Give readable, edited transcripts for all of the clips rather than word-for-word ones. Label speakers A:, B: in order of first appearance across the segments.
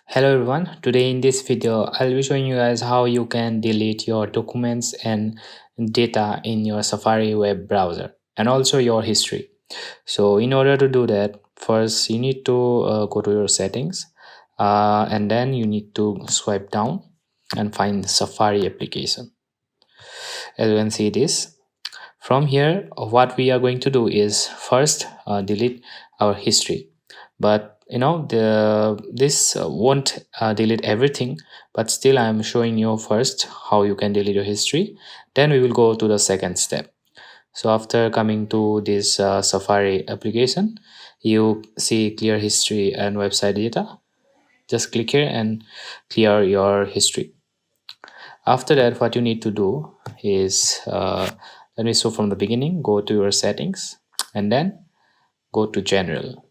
A: Hello everyone, today in this video I'll be showing you guys how you can delete your documents and data in your Safari web browser and also your history. So in order to do that, first you need to go to your settings, and then you need to swipe down and find Safari application. As you can see this, from here what we are going to do is first delete our history, but the this won't delete everything, but still I am showing you first how you can delete your history. Then we will go to the second step. So after coming to this Safari application, you see clear history and website data. Just click here and clear your history. After that, what you need to do is, let me show from the beginning. Go to your settings and then go to general,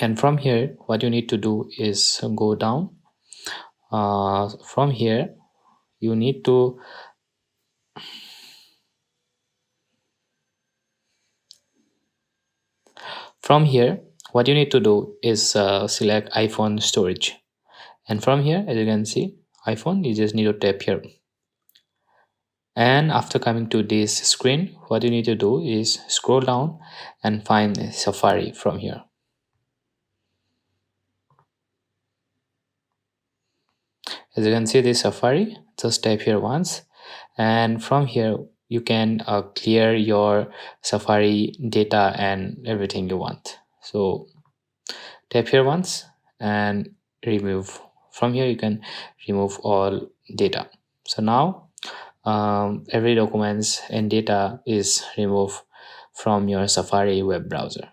A: and from here what you need to do is go down. From here you need to from here what you need to do is select iPhone storage, and from here, as you can see, iPhone, you just need to tap here. And after coming to this screen, what you need to do is scroll down and find Safari from here. As you can see this Safari, just tap here once, and from here you can clear your Safari data and everything you want. So tap here once and remove. From here you can remove all data. So now every documents and data is removed from your Safari web browser.